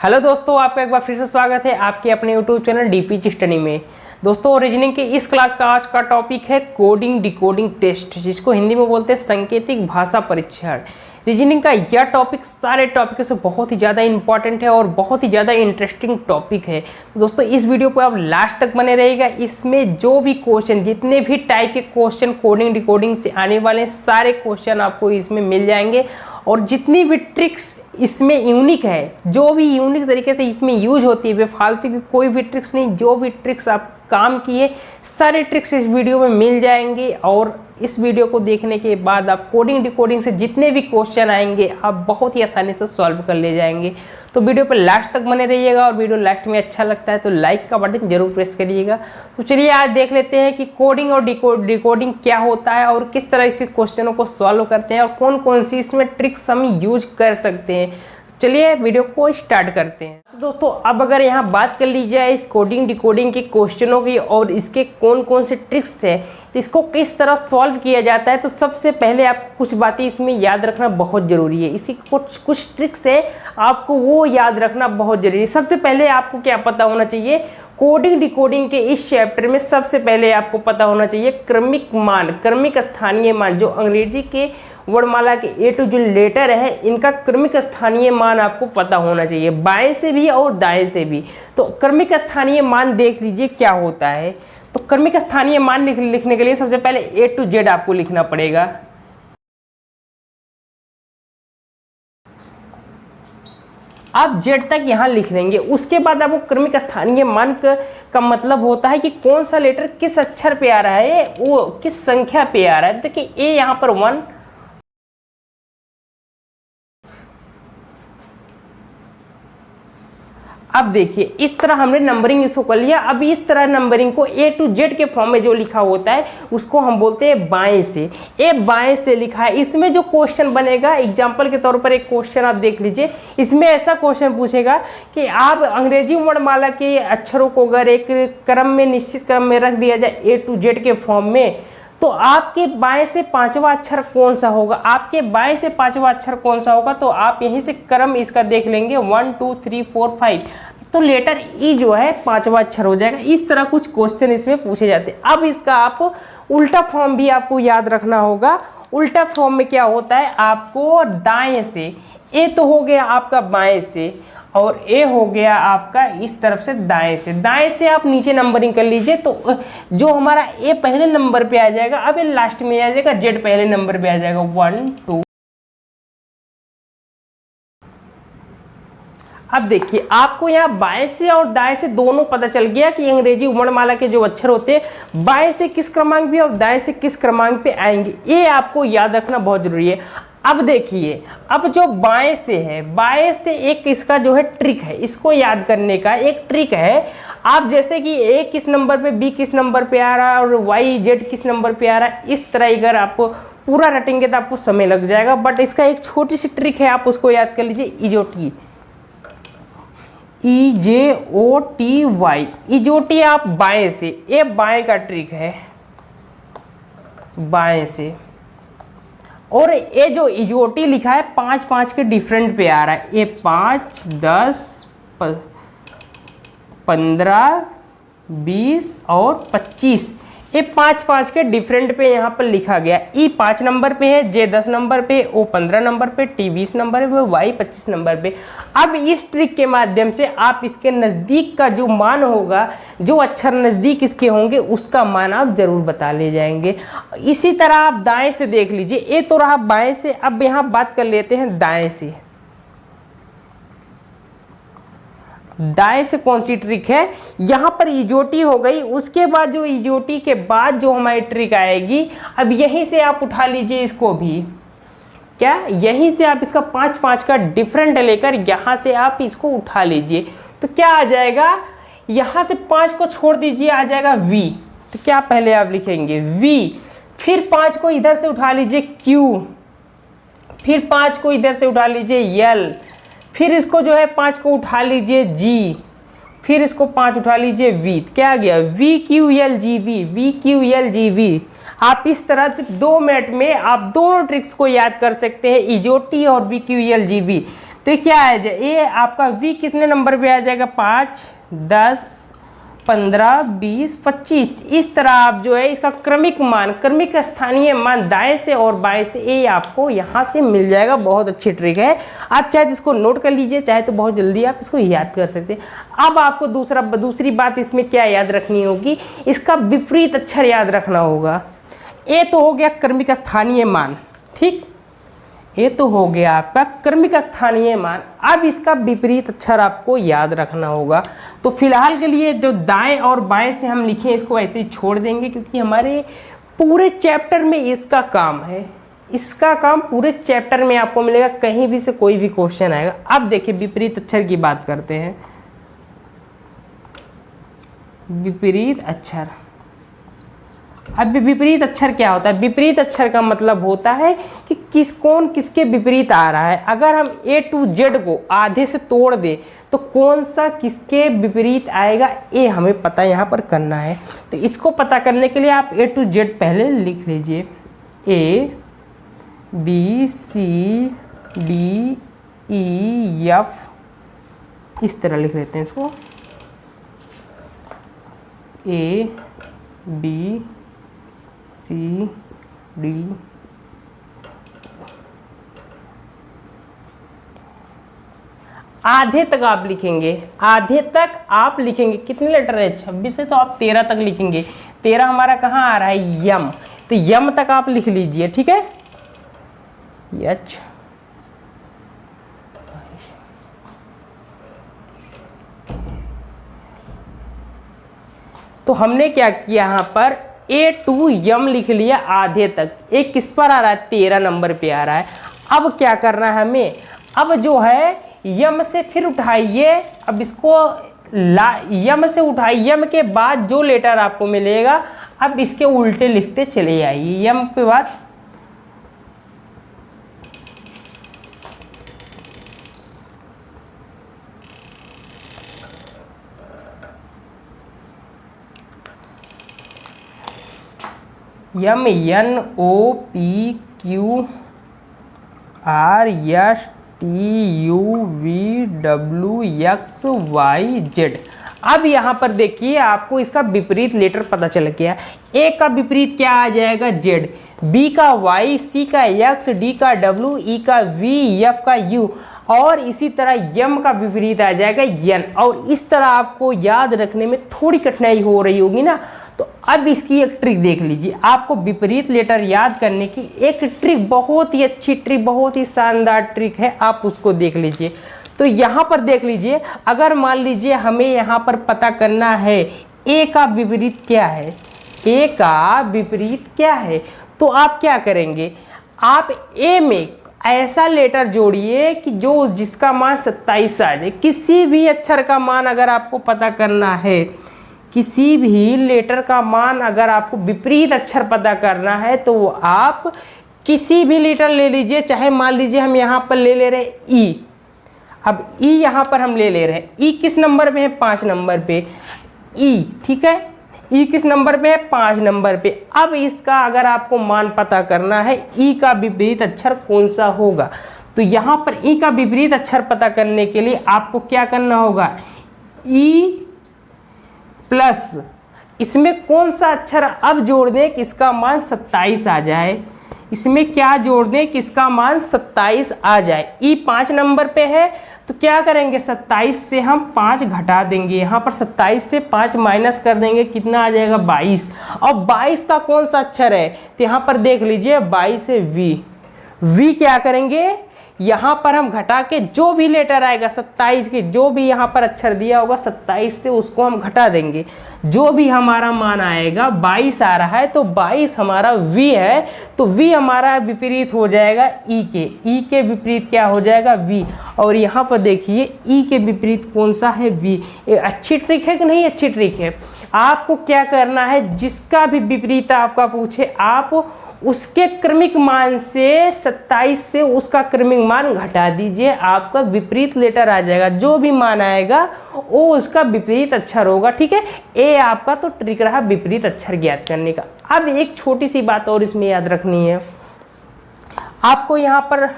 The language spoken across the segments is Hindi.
हेलो दोस्तों, आपका एक बार फिर से स्वागत है आपके अपने यूट्यूब चैनल डीपीच स्टडी में। दोस्तों, रीजनिंग के इस क्लास का आज का टॉपिक है कोडिंग डिकोडिंग टेस्ट, जिसको हिंदी में बोलते हैं सांकेतिक भाषा परीक्षण। रीजनिंग का यह टॉपिक सारे टॉपिक से बहुत ही ज़्यादा इंपॉर्टेंट है और बहुत ही ज़्यादा इंटरेस्टिंग टॉपिक है। तो दोस्तों, इस वीडियो को आप लास्ट तक बने रहिएगा। इसमें जो भी क्वेश्चन, जितने भी टाइप के क्वेश्चन कोडिंग डिकोडिंग से आने वाले हैं, सारे क्वेश्चन आपको इसमें मिल जाएंगे। और जितनी भी ट्रिक्स इसमें यूनिक है, जो भी यूनिक तरीके से इसमें यूज होती है, बेफालतू की कोई भी ट्रिक्स नहीं, जो भी ट्रिक्स आप काम किए सारे ट्रिक्स इस वीडियो में मिल जाएंगे। और इस वीडियो को देखने के बाद आप कोडिंग डिकोडिंग से जितने भी क्वेश्चन आएंगे आप बहुत ही आसानी से सॉल्व कर ले जाएंगे। तो वीडियो पर लास्ट तक बने रहिएगा और वीडियो लास्ट में अच्छा लगता है तो लाइक का बटन जरूर प्रेस करिएगा। तो चलिए आज देख लेते हैं कि कोडिंग और डिकोडिंग क्या होता है और किस तरह इसके क्वेश्चनों को सॉल्व करते हैं और कौन कौन सी इसमें ट्रिक्स हम यूज कर सकते हैं। चलिए वीडियो को स्टार्ट करते हैं। तो दोस्तों, अब अगर यहाँ बात कर ली जाए इस कोडिंग डिकोडिंग के क्वेश्चनों की और इसके कौन कौन से ट्रिक्स हैं, तो इसको किस तरह सॉल्व किया जाता है, तो सबसे पहले आपको कुछ बातें इसमें याद रखना बहुत ज़रूरी है। इसी कुछ ट्रिक्स है, आपको वो याद रखना बहुत ज़रूरी है। सबसे पहले आपको क्या पता होना चाहिए, कोडिंग डिकोडिंग के इस चैप्टर में सबसे पहले आपको पता होना चाहिए क्रमिक मान, क्रमिक स्थानीय मान, जो अंग्रेजी के वर्णमाला के ए टू जो लेटर है, इनका क्रमिक स्थानीय मान आपको पता होना चाहिए, बाएं से भी और दाएं से भी। तो क्रमिक स्थानीय मान देख लीजिए क्या होता है। तो क्रमिक स्थानीय मान लिखने के लिए सबसे पहले ए टू जेड आपको लिखना पड़ेगा। आप जेड तक यहाँ लिख लेंगे। उसके बाद आपको क्रमिक स्थानीय मान का मतलब होता है कि कौन सा लेटर किस अक्षर पे आ रहा है, वो किस संख्या पे आ रहा है। देखिए ए यहाँ पर 1, अब देखिए इस तरह हमने नंबरिंग इसको कर लिया। अब इस तरह नंबरिंग को ए टू जेड के फॉर्म में जो लिखा होता है उसको हम बोलते हैं बाएं से। ए बाएं से लिखा है। इसमें जो क्वेश्चन बनेगा, एग्जांपल के तौर पर एक क्वेश्चन आप देख लीजिए। इसमें ऐसा क्वेश्चन पूछेगा कि आप अंग्रेजी वर्णमाला के अक्षरों को अगर एक क्रम में, निश्चित क्रम में रख दिया जाए ए टू जेड के फॉर्म में, तो आपके बाएं से पांचवा अक्षर कौन सा होगा, आपके बाएं से पांचवा अक्षर कौन सा होगा। तो आप यहीं से क्रम इसका देख लेंगे 1 2 3 4 5, तो लेटर ई जो है पांचवा अक्षर हो जाएगा। इस तरह कुछ क्वेश्चन इसमें पूछे जाते हैं। अब इसका आप उल्टा फॉर्म भी आपको याद रखना होगा। उल्टा फॉर्म में क्या होता है, आपको दाएं से, ए तो हो गया आपका बाएं से और ए हो गया आपका इस तरफ से दाएं से। दाएं से आप नीचे नंबरिंग कर लीजिए, तो जो हमारा ए पहले नंबर पे आ जाएगा, अब ये लास्ट में आ जाएगा, जेड पहले नंबर पे आ जाएगा 1 2। अब देखिए आपको यहाँ बाएं से और दाएं से दोनों पता चल गया कि अंग्रेजी वर्णमाला के जो अक्षर होते हैं बाएं से किस क्रमांक पे और दाएं से किस क्रमांक पे आएंगे, ये आपको याद रखना बहुत जरूरी है। अब देखिए, अब जो बाएं से है, बाएं से एक इसका जो है ट्रिक है, इसको याद करने का एक ट्रिक है। आप जैसे कि ए किस नंबर पे, बी किस नंबर पे आ रहा है और वाई जेड किस नंबर पे आ रहा है, इस तरह अगर आपको पूरा रटेंगे तो आपको समय लग जाएगा। बट इसका एक छोटी सी ट्रिक है, आप उसको याद कर लीजिए, इजोटी, EJOTY, इजोटी आप बाएं से, ये बाएं का ट्रिक है, बाएं से। और ये जो इजोटी लिखा है 5 5 के डिफरेंट पे आ रहा है, ये 5 10 15 20 और 25, ये 5 5 के डिफरेंट पे यहाँ पर लिखा गया। ई 5 नंबर पे है, जे 10 नंबर पे, ओ 15 नंबर पे, टी 20 नंबर पे, वाई 25 नंबर पे। अब इस ट्रिक के माध्यम से आप इसके नज़दीक का जो मान होगा, जो अक्षर नज़दीक इसके होंगे, उसका मान आप जरूर बता ले जाएंगे। इसी तरह आप दाएं से देख लीजिए, ये तो रहा बाएं से। अब यहाँ बात कर लेते हैं दाएं से। दाएं से कौन सी ट्रिक है, यहाँ पर इजोटी हो गई। उसके बाद जो इजोटी के बाद जो हमारी ट्रिक आएगी, अब यहीं से आप उठा लीजिए इसको भी, क्या यहीं से आप इसका 5 5 का डिफरेंट लेकर यहाँ से आप इसको उठा लीजिए। तो क्या आ जाएगा, यहाँ से 5 को छोड़ दीजिए, आ जाएगा V। तो क्या पहले आप लिखेंगे V, फिर 5 को इधर से उठा लीजिए Q, फिर 5 को इधर से उठा लीजिए L, फिर इसको जो है 5 को उठा लीजिए G, फिर इसको 5 उठा लीजिए V। क्या आ गया, VQLGV, VQLGV। आप इस तरह 2 मिनट में आप दोनों ट्रिक्स को याद कर सकते हैं, इजोटी और VQLGV। तो क्या आ जाए, ये आपका v कितने नंबर पे आ जाएगा, 5, 10, 15, 20, 25। इस तरह आप जो है इसका क्रमिक मान, क्रमिक स्थानीय मान दाएं से और बाएं से ये आपको यहाँ से मिल जाएगा। बहुत अच्छी ट्रिक है, आप चाहे तो इसको नोट कर लीजिए, चाहे तो बहुत जल्दी आप इसको याद कर सकते हैं। अब आपको दूसरी बात इसमें क्या याद रखनी होगी, इसका विपरीत अक्षर याद रखना होगा। ये तो हो गया क्रमिक स्थानीय मान, ठीक, ये तो हो गया आपका क्रमिक स्थानीय मान। अब इसका विपरीत अक्षर आपको याद रखना होगा। तो फिलहाल के लिए जो दाएं और बाएं से हम लिखे इसको ऐसे ही छोड़ देंगे, क्योंकि हमारे पूरे चैप्टर में इसका काम है। इसका काम पूरे चैप्टर में आपको मिलेगा, कहीं भी से कोई भी क्वेश्चन आएगा। अब देखिए विपरीत अक्षर की बात करते हैं। विपरीत अक्षर, अब विपरीत अक्षर क्या होता है, विपरीत अक्षर का मतलब होता है कि कौन किसके विपरीत आ रहा है। अगर हम A to Z को आधे से तोड़ दें तो कौन सा किसके विपरीत आएगा, ये हमें पता यहाँ पर करना है। तो इसको पता करने के लिए आप A to Z पहले लिख लीजिए, A B C D E F, इस तरह लिख लेते हैं इसको, A B C D, आधे तक आप लिखेंगे, आधे तक आप लिखेंगे। कितने लेटर है, 26 से तो आप 13 तक लिखेंगे। 13 हमारा कहाँ आ रहा है, यम, तो यम तक आप लिख लीजिए, ठीक है। यच, तो हमने क्या किया यहाँ पर A to यम लिख लिया आधे तक। एक किस पर आ रहा है, 13 नंबर पे आ रहा है। अब क्या करना है हमें, अब जो है यम से फिर उठाइए, अब इसको यम से उठाइए, यम के बाद जो लेटर आपको मिलेगा अब इसके उल्टे लिखते चले आइए। यम के बाद यम, NOPQRSTUVWXYZ। अब यहाँ पर देखिए आपको इसका विपरीत लेटर पता चल गया। ए का विपरीत क्या आ जाएगा, Z, B का Y, C का X, D का W, E का V, F का U, और इसी तरह यम का विपरीत आ जाएगा N। और इस तरह आपको याद रखने में थोड़ी कठिनाई हो रही होगी ना, तो अब इसकी एक ट्रिक देख लीजिए। आपको विपरीत लेटर याद करने की एक ट्रिक, बहुत ही अच्छी ट्रिक, बहुत ही शानदार ट्रिक है, आप उसको देख लीजिए। तो यहाँ पर देख लीजिए, अगर मान लीजिए हमें यहाँ पर पता करना है ए का विपरीत क्या है, ए का विपरीत क्या है, तो आप क्या करेंगे, आप ए में ऐसा लेटर जोड़िए कि जो जिसका मान 27 आ जाए। किसी भी अक्षर का मान अगर आपको पता करना है, किसी भी लेटर का मान अगर आपको विपरीत अक्षर पता करना है, तो आप किसी भी लेटर ले लीजिए। चाहे मान लीजिए हम यहाँ पर ले रहे हैं ई, अब ई यहाँ पर हम ले रहे हैं, ई किस नंबर पे है, 5 नंबर पे ई, ठीक है। ई किस नंबर पे है, 5 नंबर पे। अब इसका अगर आपको मान पता करना है, ई का विपरीत अक्षर कौन सा होगा, तो यहाँ पर ई का विपरीत अक्षर पता करने के लिए आपको क्या करना होगा, ई प्लस इसमें कौन सा अक्षर अब जोड़ दें कि इसका मान 27 आ जाए। इसमें क्या जोड़ दें कि इसका मान 27 आ जाए। ई 5 नंबर पे है, तो क्या करेंगे, 27 से हम 5 घटा देंगे। यहाँ पर 27 से 5 माइनस कर देंगे, कितना आ जाएगा, 22। और 22 का कौन सा अक्षर है, तो यहाँ पर देख लीजिए 22 से वी क्या करेंगे, यहाँ पर हम घटा के जो भी लेटर आएगा 27 के, जो भी यहाँ पर अक्षर दिया होगा 27 से उसको हम घटा देंगे। जो भी हमारा मान आएगा, 22 आ रहा है तो 22 हमारा v है, तो v हमारा विपरीत हो जाएगा e के विपरीत क्या हो जाएगा, v। और यहाँ पर देखिए e के विपरीत कौन सा है, v। ये अच्छी ट्रिक है कि नहीं, अच्छी ट्रिक है। आपको क्या करना है, जिसका भी विपरीत आपका पूछे, आप उसके क्रमिक मान से 27 से उसका क्रमिक मान घटा दीजिए, आपका विपरीत लेटर आ जाएगा। जो भी मान आएगा वो उसका विपरीत अक्षर होगा, ठीक है। ए आपका तो ट्रिक रहा विपरीत अक्षर ज्ञात करने का। अब एक छोटी सी बात और इसमें याद रखनी है, आपको यहाँ पर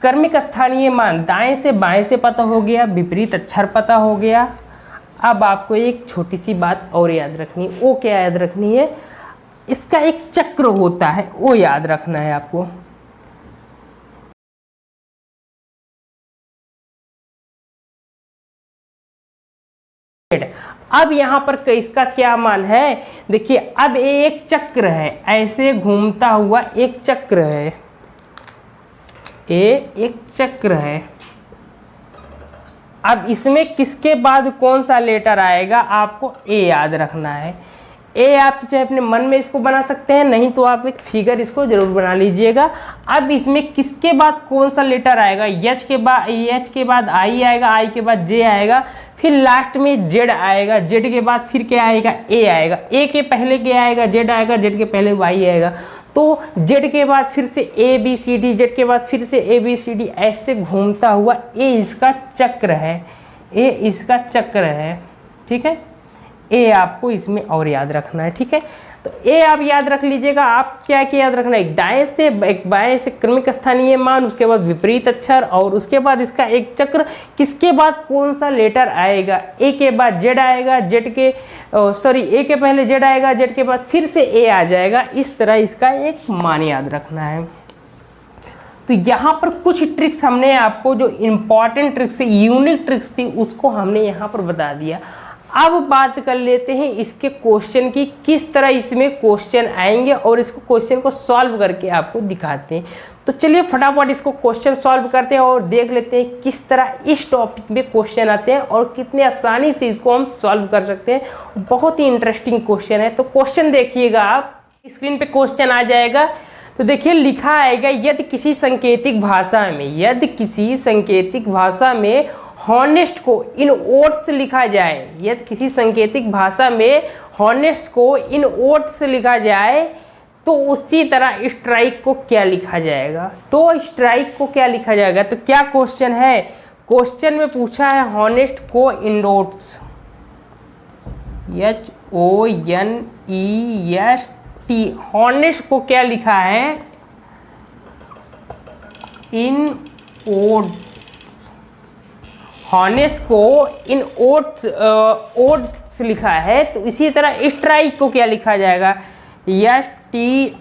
क्रमिक स्थानीय मान दाएं से बाएं से पता हो गया, विपरीत अक्षर पता हो गया। अब आपको एक छोटी सी बात और याद रखनी है। वो क्या याद रखनी है? इसका एक चक्र होता है, वो याद रखना है आपको। अब यहाँ पर इसका क्या मान है? देखिए, अब ये एक चक्र है, ऐसे घूमता हुआ एक चक्र है, ये एक चक्र है। अब इसमें किसके बाद कौन सा लेटर आएगा आपको ए याद रखना है। ए आप तो चाहे अपने मन में इसको बना सकते हैं, नहीं तो आप एक फिगर इसको जरूर बना लीजिएगा। अब इसमें किसके बाद कौन सा लेटर आएगा? एच के बाद आई आएगा, आई के बाद जे आएगा, फिर लास्ट में जेड आएगा, जेड के बाद फिर क्या आएगा? ए आएगा, ए के पहले क्या आएगा? जेड आएगा, जेड के पहले वाई आएगा। तो जेड के बाद फिर से A B C D, Z के बाद फिर से ए बी सी डी, ऐसे घूमता हुआ ए इसका चक्र है, ए इसका चक्र है। ठीक है, ए आपको इसमें और याद रखना है। ठीक है, तो ए आप याद रख लीजिएगा। आप क्या क्या याद रखना है? एक दाएं से एक बाएं से क्रमिक स्थानीय मान, उसके बाद विपरीत अक्षर, और उसके बाद इसका एक चक्र। किसके बाद कौन सा लेटर आएगा? ए के बाद जेड आएगा, जेड के ए के पहले जेड आएगा, जेड के बाद फिर से ए आ जाएगा। इस तरह इसका एक मान याद रखना है। तो यहाँ पर कुछ ट्रिक्स हमने आपको, जो इम्पॉर्टेंट ट्रिक्स, यूनिक ट्रिक्स थी, उसको हमने यहाँ पर बता दिया। अब बात कर लेते हैं इसके क्वेश्चन की, किस तरह इसमें क्वेश्चन आएंगे और इसको क्वेश्चन को सॉल्व करके आपको दिखाते हैं। तो चलिए फटाफट इसको क्वेश्चन सॉल्व करते हैं और देख लेते हैं किस तरह इस टॉपिक में क्वेश्चन आते हैं और कितने आसानी से इसको हम सॉल्व कर सकते हैं। बहुत ही इंटरेस्टिंग क्वेश्चन है। तो क्वेश्चन देखिएगा, आप स्क्रीन पे क्वेश्चन आ जाएगा। तो देखिए लिखा आएगा, यदि किसी सांकेतिक भाषा में हॉनेस्ट को इन ओट्स लिखा जाए, यदि किसी सांकेतिक भाषा में हॉनेस्ट को इन ओट्स लिखा जाए, तो उसी तरह स्ट्राइक को क्या लिखा जाएगा? तो स्ट्राइक को क्या लिखा जाएगा? तो क्या क्वेश्चन है? क्वेश्चन में पूछा है हॉनेस्ट को इन ओट्स, HONEST, हॉनेस्ट को क्या लिखा है? इन ओट्स। हॉनेस्ट को इन ओट्स लिखा है, तो इसी तरह स्ट्राइक को क्या लिखा जाएगा? STRIKE,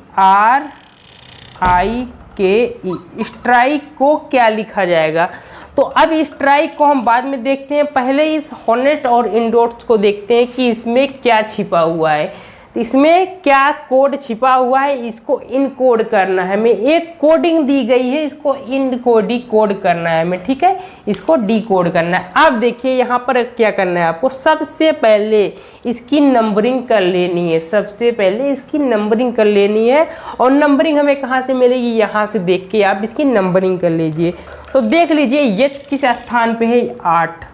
स्ट्राइक को क्या लिखा जाएगा? तो अब स्ट्राइक को हम बाद में देखते हैं, पहले इस हॉनेस्ट और इंडोट्स को देखते हैं कि इसमें क्या छिपा हुआ है। तो इसमें क्या कोड छिपा हुआ है, इसको इनकोड करना है हमें। एक कोडिंग दी गई है, इसको डिकोड करना है हमें। ठीक है, इसको डिकोड करना है। अब देखिए यहाँ पर क्या करना है आपको, सबसे पहले इसकी नंबरिंग कर लेनी है। सबसे पहले इसकी नंबरिंग कर लेनी है, और नंबरिंग हमें कहाँ से मिलेगी? यहाँ से देख के आप इसकी नंबरिंग कर लीजिए। तो देख लीजिए एच किस स्थान पे है? 8।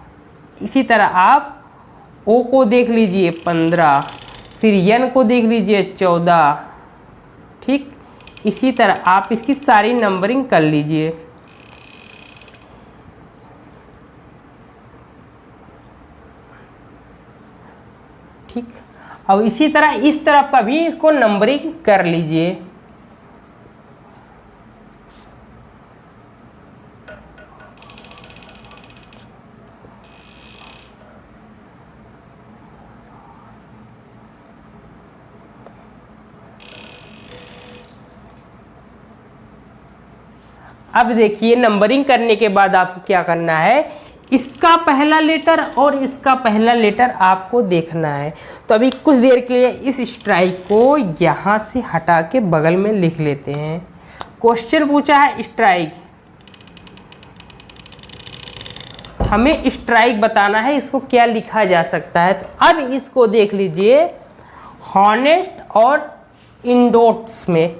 इसी तरह आप ओ को देख लीजिए 15, फिर एन को देख लीजिए 14। ठीक, इसी तरह आप इसकी सारी नंबरिंग कर लीजिए। ठीक, और इसी तरह इस तरफ का भी इसको नंबरिंग कर लीजिए। अब देखिए नंबरिंग करने के बाद आपको क्या करना है, इसका पहला लेटर और इसका पहला लेटर आपको देखना है। तो अभी कुछ देर के लिए इस स्ट्राइक को यहाँ से हटा के बगल में लिख लेते हैं। क्वेश्चन पूछा है स्ट्राइक, हमें स्ट्राइक बताना है, इसको क्या लिखा जा सकता है। तो अब इसको देख लीजिए, हॉनेस्ट और इंडोट्स में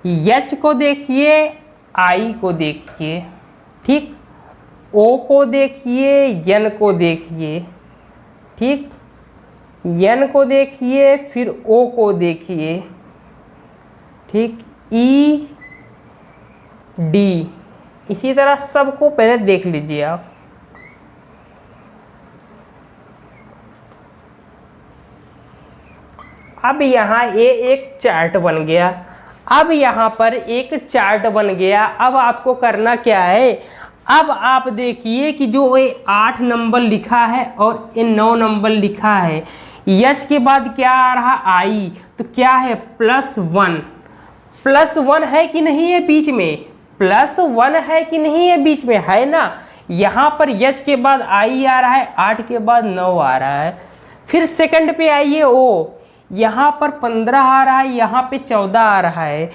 एच को देखिए, आई को देखिए, ठीक, ओ को देखिए, एन को देखिए, ठीक, एन को देखिए, फिर ओ को देखिए, ठीक, ई डी, इसी तरह सबको पहले देख लीजिए आप। अब यहाँ ये एक चार्ट बन गया। अब यहाँ पर एक चार्ट बन गया। अब आपको करना क्या है, अब आप देखिए कि जो ये 8 नंबर लिखा है और ये 9 नंबर लिखा है, यच के बाद क्या आ रहा आई, तो क्या है +1। +1 है कि नहीं है बीच में, +1 है कि नहीं है बीच में, है ना। यहाँ पर यच के बाद आई आ रहा है, 8 के बाद 9 आ रहा है। फिर सेकंड पे आइए ओ, यहाँ पर 15 आ रहा है, यहाँ पे 14 आ रहा है।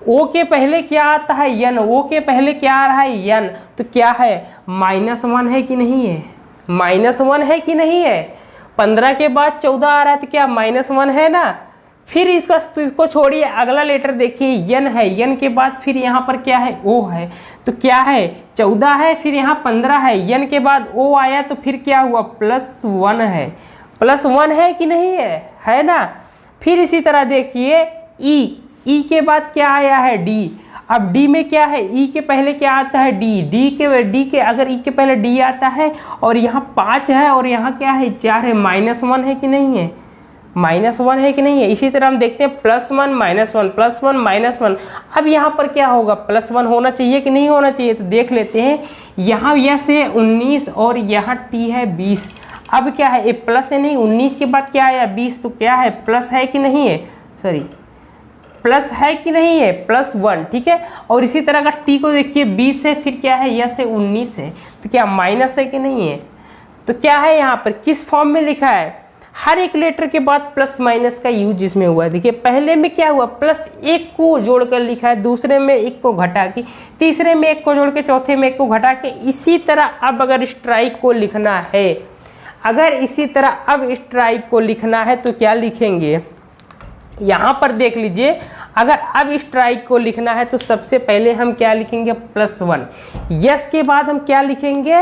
ओ के पहले क्या आता है यन, ओ के पहले क्या आ रहा है यन, तो क्या है -1 है कि नहीं है, -1 है कि नहीं है। 15 के बाद 14 आ रहा है तो क्या -1 है ना। फिर इसको छोड़िए, अगला लेटर देखिए यन है, यन के बाद फिर यहाँ पर क्या है ओ है, तो क्या है 14 है, फिर यहाँ 15 है, यन के बाद ओ आया तो फिर क्या हुआ +1 है। +1 है कि नहीं है ना। फिर इसी तरह देखिए ई के बाद क्या आया है डी। अब डी में क्या है, ई के पहले क्या आता है डी, डी के अगर ई के पहले डी आता है और यहाँ 5 है और यहाँ क्या है 4 है, -1 है कि नहीं है, -1 है कि नहीं है। इसी तरह हम देखते हैं +1 -1 +1 -1। अब यहाँ पर क्या होगा +1 होना चाहिए कि नहीं होना चाहिए, तो देख लेते हैं। यहाँ यस है 19 और यहाँ टी है 20। अब क्या है ये प्लस है नहीं, 19 के बाद क्या आया 20, तो क्या है प्लस है कि नहीं है, सॉरी प्लस है कि नहीं है, +1, ठीक है। और इसी तरह का टी को देखिए 20 है, फिर क्या है यस है 19 है, तो क्या माइनस है कि नहीं है। तो क्या है यहाँ पर किस फॉर्म में लिखा है, हर एक लेटर के बाद प्लस माइनस का यूज इसमें हुआ है। देखिए पहले में क्या हुआ +1 को जोड़कर लिखा है, दूसरे में 1 को घटा के, तीसरे में 1 को जोड़ के, चौथे में 1 को घटा के। इसी तरह अब अगर स्ट्राइक को लिखना है, अगर इसी तरह अब स्ट्राइक को लिखना है तो क्या लिखेंगे, यहाँ पर देख लीजिए। अगर अब स्ट्राइक को लिखना है तो सबसे पहले हम क्या लिखेंगे +1, यस के बाद हम क्या लिखेंगे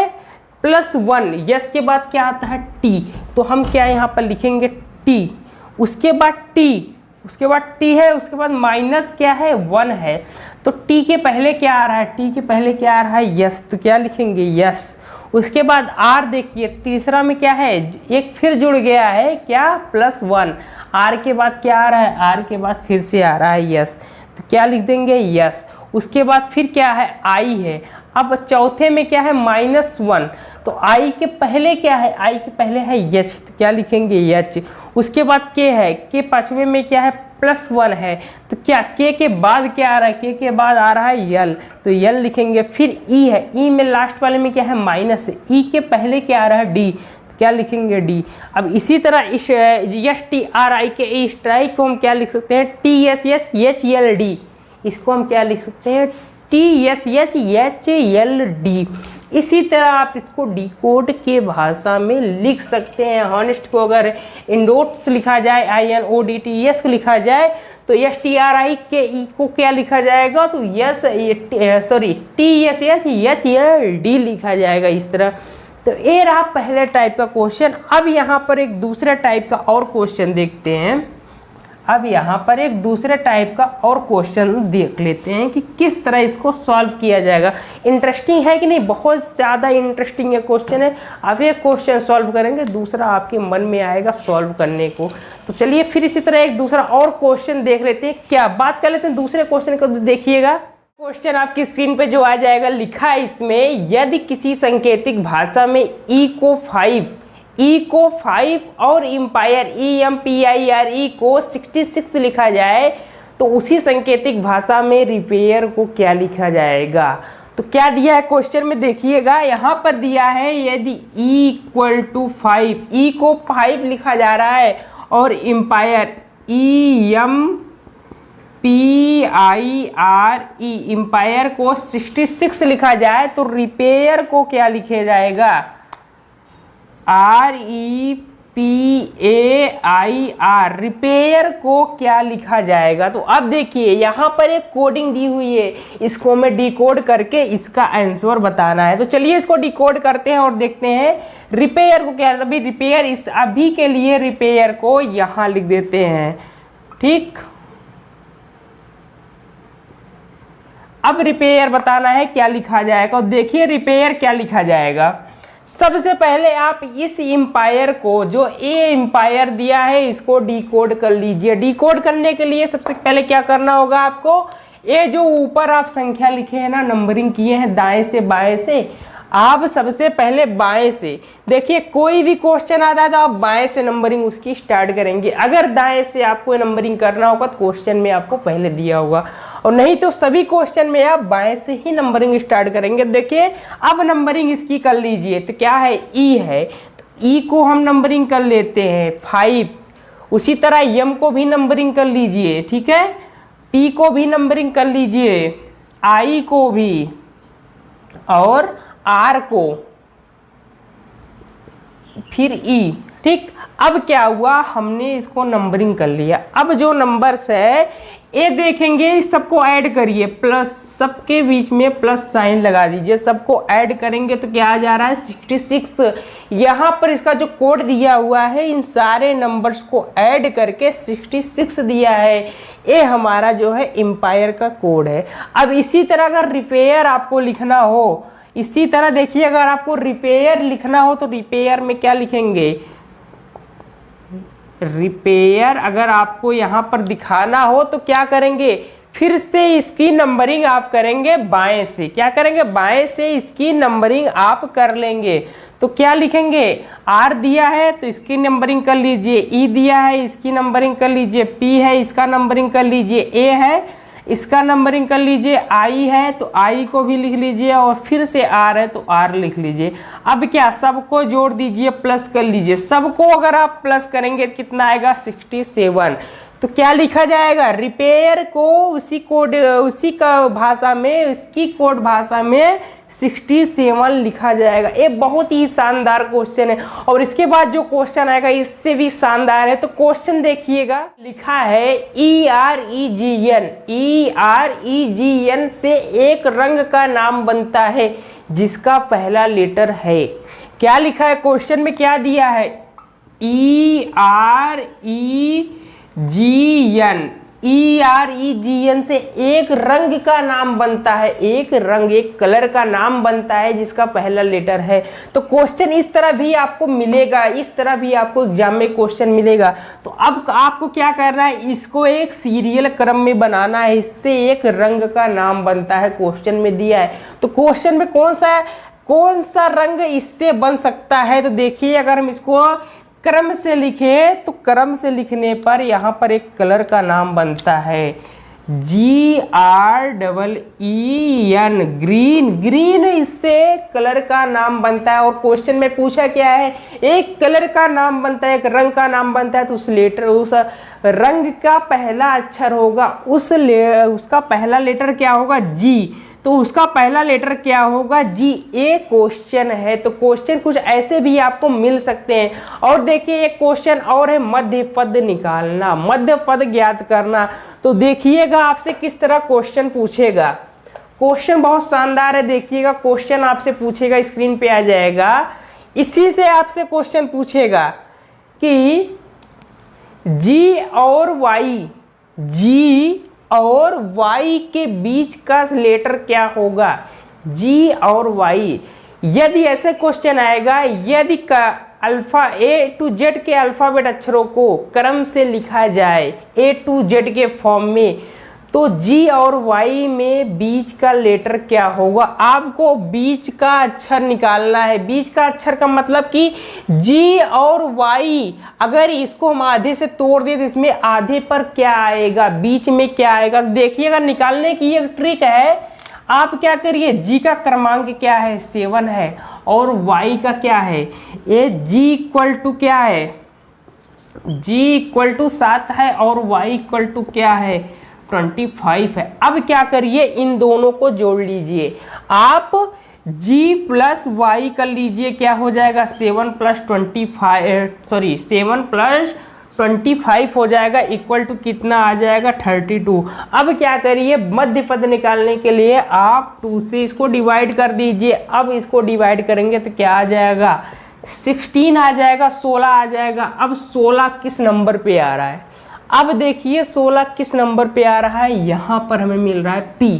+1, यस के बाद क्या आता है टी, तो हम क्या यहाँ पर लिखेंगे टी, उसके बाद टी, उसके बाद टी है, उसके बाद माइनस क्या है 1 है, तो टी के पहले क्या आ रहा है, टी के पहले क्या आ रहा है यस, तो क्या लिखेंगे यस। उसके बाद आर देखिए, तीसरा में क्या है एक फिर जुड़ गया है क्या +1, आर के बाद क्या आ रहा है, आर के बाद फिर से आ रहा है यस, तो क्या लिख देंगे यस। उसके बाद फिर क्या है आई है, अब चौथे में क्या है -1, तो आई के पहले क्या है, आई के पहले है यच, तो क्या लिखेंगे यच। उसके बाद के है, के पांचवे में क्या है +1 है, तो क्या के बाद क्या आ रहा है, के बाद आ रहा है यल, तो यल लिखेंगे। फिर ई है, ई में लास्ट वाले में क्या है माइनस है, ई के पहले क्या आ रहा है डी, तो क्या लिखेंगे डी। अब इसी तरह इस STRI के स्ट्राइक को हम क्या लिख सकते हैं TSSHLD, इसको हम क्या लिख सकते हैं TSSHLD। इसी तरह आप इसको डिकोड के भाषा में लिख सकते हैं। हॉनेस्ट को अगर इंडोट्स लिखा जाए INODTS लिखा जाए तो STRI के ई को क्या लिखा जाएगा, तो TSSHLD लिखा जाएगा इस तरह। तो ये रहा पहले टाइप का क्वेश्चन। अब यहाँ पर एक दूसरे टाइप का और क्वेश्चन देखते हैं। अब यहाँ पर एक दूसरे टाइप का और क्वेश्चन देख लेते हैं कि किस तरह इसको सॉल्व किया जाएगा। इंटरेस्टिंग है कि नहीं, बहुत ज़्यादा इंटरेस्टिंग ये क्वेश्चन है। अब ये क्वेश्चन सॉल्व करेंगे, दूसरा आपके मन में आएगा सॉल्व करने को। तो चलिए फिर इसी तरह एक दूसरा और क्वेश्चन देख लेते हैं। क्या बात कर लेते हैं दूसरे क्वेश्चन को, देखिएगा क्वेश्चन आपकी स्क्रीन पे जो आ जाएगा, लिखा है इसमें यदि किसी सांकेतिक भाषा में ई को 5 और इम्पायर EMPIRE को 66 लिखा जाए तो उसी सांकेतिक भाषा में रिपेयर को क्या लिखा जाएगा। तो क्या दिया है क्वेश्चन में देखिएगा, यहाँ पर दिया है यदि E = 5, ई को 5 लिखा जा रहा है और इम्पायर EMPIRE इम्पायर को 66 लिखा जाए तो रिपेयर को क्या लिखा जाएगा REPAIR, रिपेयर को क्या लिखा जाएगा। तो अब देखिए यहाँ पर एक कोडिंग दी हुई है, इसको मैं डिकोड करके इसका आंसर बताना है। तो चलिए इसको डिकोड करते हैं और देखते हैं रिपेयर को क्या है। अभी रिपेयर इस अभी के लिए रिपेयर को यहाँ लिख देते हैं, ठीक। अब रिपेयर बताना है क्या लिखा जाएगा। देखिए रिपेयर क्या लिखा जाएगा, सबसे पहले आप इस एम्पायर को, जो ए एम्पायर दिया है, इसको डिकोड कर लीजिए। डिकोड करने के लिए सबसे पहले क्या करना होगा आपको, ये जो ऊपर आप संख्या लिखे हैं ना, नंबरिंग किए हैं दाएं से बाएं से, आप सबसे पहले बाएं से देखिए, कोई भी क्वेश्चन आता है तो आप बाएं से नंबरिंग उसकी स्टार्ट करेंगे। अगर दाएं से आपको नंबरिंग करना होगा तो क्वेश्चन में आपको पहले दिया होगा, और नहीं तो सभी क्वेश्चन में आप बाएं से ही नंबरिंग स्टार्ट करेंगे। देखिए अब नंबरिंग इसकी कर लीजिए, तो क्या है, ई है, तो ई को हम नंबरिंग कर लेते हैं 5। उसी तरह यम को भी नंबरिंग कर लीजिए, ठीक है, पी को भी नंबरिंग कर लीजिए, आई को भी, और आर को, फिर ई। ठीक, अब क्या हुआ, हमने इसको नंबरिंग कर लिया। अब जो नंबर्स है ये देखेंगे, इस सबको ऐड करिए, प्लस, सबके बीच में प्लस साइन लगा दीजिए, सबको ऐड करेंगे तो क्या आ जा रहा है, 66। यहाँ पर इसका जो कोड दिया हुआ है, इन सारे नंबर्स को ऐड करके 66 दिया है। ये हमारा जो है एम्पायर का कोड है। अब इसी तरह अगर रिपेयर आपको लिखना हो, इसी तरह देखिए, अगर आपको रिपेयर लिखना हो तो रिपेयर में क्या लिखेंगे, रिपेयर अगर आपको यहाँ पर दिखाना हो तो क्या करेंगे, फिर से इसकी नंबरिंग आप करेंगे बाएं से। क्या करेंगे, बाएं से इसकी नंबरिंग आप कर लेंगे। तो क्या लिखेंगे, आर दिया है तो इसकी नंबरिंग कर लीजिए, ई दिया है इसकी नंबरिंग कर लीजिए, पी है इसका नंबरिंग कर लीजिए, ए है इसका नंबरिंग कर लीजिए, आई है तो आई को भी लिख लीजिए, और फिर से आर है तो आर लिख लीजिए। अब क्या, सबको जोड़ दीजिए, प्लस कर लीजिए। सबको अगर आप प्लस करेंगे कितना आएगा, 67। तो क्या लिखा जाएगा, रिपेयर को उसी कोड, उसी का भाषा में, इसकी कोड भाषा में 67 लिखा जाएगा। ये बहुत ही शानदार क्वेश्चन है, और इसके बाद जो क्वेश्चन आएगा इससे भी शानदार है। तो क्वेश्चन देखिएगा, लिखा है EREGN, EREGN से एक रंग का नाम बनता है जिसका पहला लेटर है। क्या लिखा है क्वेश्चन में, क्या दिया है, EREGN से एक रंग का नाम बनता है, एक रंग, एक कलर का नाम बनता है जिसका पहला लेटर है। तो क्वेश्चन इस तरह भी आपको मिलेगा, इस तरह भी आपको एग्जाम में क्वेश्चन मिलेगा। तो अब आपको क्या करना है, इसको एक सीरियल क्रम में बनाना है, इससे एक रंग का नाम बनता है, क्वेश्चन में दिया है। तो क्वेश्चन में कौन सा रंग इससे बन सकता है, तो देखिए अगर हम इसको क्रम से लिखें तो क्रम से लिखने पर यहाँ पर एक कलर का नाम बनता है, GREEN, ग्रीन। ग्रीन इससे कलर का नाम बनता है। और क्वेश्चन में पूछा क्या है, एक कलर का नाम बनता है, एक रंग का नाम बनता है, तो उस रंग का पहला अक्षर होगा, उसका पहला लेटर क्या होगा, G। तो उसका पहला लेटर क्या होगा, G। ए क्वेश्चन है। तो क्वेश्चन कुछ ऐसे भी आपको मिल सकते हैं। और देखिए एक क्वेश्चन और है, मध्य पद निकालना, मध्य पद ज्ञात करना। तो देखिएगा आपसे किस तरह क्वेश्चन पूछेगा। क्वेश्चन बहुत शानदार है, देखिएगा क्वेश्चन आपसे पूछेगा, स्क्रीन पे आ जाएगा। इसी से आपसे क्वेश्चन पूछेगा कि G और Y के बीच का लेटर क्या होगा, G और Y। यदि ऐसे क्वेश्चन आएगा, यदि अल्फा A to Z के अल्फ़ाबेट अक्षरों को क्रम से लिखा जाए A to Z के फॉर्म में, तो G और Y में बीच का लेटर क्या होगा। आपको बीच का अक्षर निकालना है। बीच का अक्षर का मतलब कि G और Y, अगर इसको हम आधे से तोड़ दें तो इसमें आधे पर क्या आएगा, बीच में क्या आएगा। तो देखिएगा, निकालने की एक ट्रिक है। आप क्या करिए, G का क्रमांक क्या है, 7 है, और Y का क्या है, ये G इक्वल टू क्या है, G इक्वल टू 7 है, और Y इक्वल टू क्या है, 25 है। अब क्या करिए, इन दोनों को जोड़ लीजिए। आप G प्लस Y कर लीजिए, क्या हो जाएगा, 7 प्लस 25 हो जाएगा, इक्वल टू कितना आ जाएगा, 32। अब क्या करिए, मध्य पद निकालने के लिए आप 2 से इसको डिवाइड कर दीजिए। अब इसको डिवाइड करेंगे तो क्या आ जाएगा, 16 आ जाएगा, 16 आ जाएगा। अब 16 किस नंबर पे आ रहा है, अब देखिए 16 किस नंबर पे आ रहा है, यहाँ पर हमें मिल रहा है P।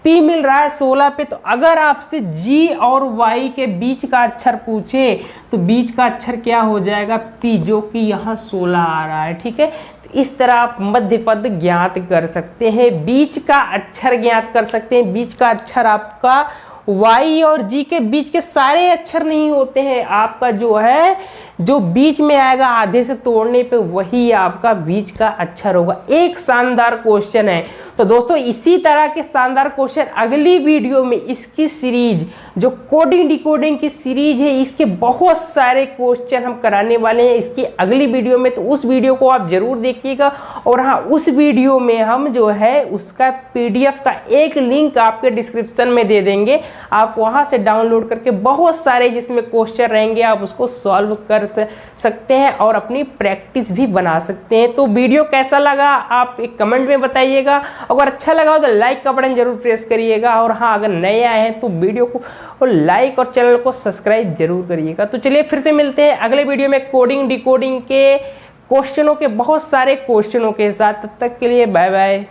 P मिल रहा है 16 पे। तो अगर आपसे G और Y के बीच का अक्षर पूछे तो बीच का अक्षर क्या हो जाएगा, P, जो कि यहाँ 16 आ रहा है। ठीक है, तो इस तरह आप मध्य पद ज्ञात कर सकते हैं, बीच का अक्षर ज्ञात कर सकते हैं। बीच का अक्षर आपका Y और G के बीच के सारे अक्षर नहीं होते हैं, आपका जो है जो बीच में आएगा आधे से तोड़ने पे वही आपका बीच का अक्षर होगा। एक शानदार क्वेश्चन है। तो दोस्तों इसी तरह के शानदार क्वेश्चन अगली वीडियो में, इसकी सीरीज जो कोडिंग डिकोडिंग की सीरीज है, इसके बहुत सारे क्वेश्चन हम कराने वाले हैं इसकी अगली वीडियो में। तो उस वीडियो को आप जरूर देखिएगा। और हाँ, उस वीडियो में हम जो है उसका PDF का एक लिंक आपके डिस्क्रिप्शन में दे देंगे, आप वहां से डाउनलोड करके बहुत सारे जिसमें क्वेश्चन रहेंगे आप उसको सॉल्व कर सकते हैं और अपनी प्रैक्टिस भी बना सकते हैं। तो वीडियो कैसा लगा आप एक कमेंट में बताइएगा। अगर अच्छा लगा हो तो लाइक का बटन जरूर प्रेस करिएगा। और हाँ, अगर नए आए हैं तो वीडियो को लाइक और चैनल को सब्सक्राइब जरूर करिएगा। तो चलिए फिर से मिलते हैं अगले वीडियो में कोडिंग डिकोडिंग के क्वेश्चनों के, बहुत सारे क्वेश्चनों के साथ। तब तक के लिए बाय बाय।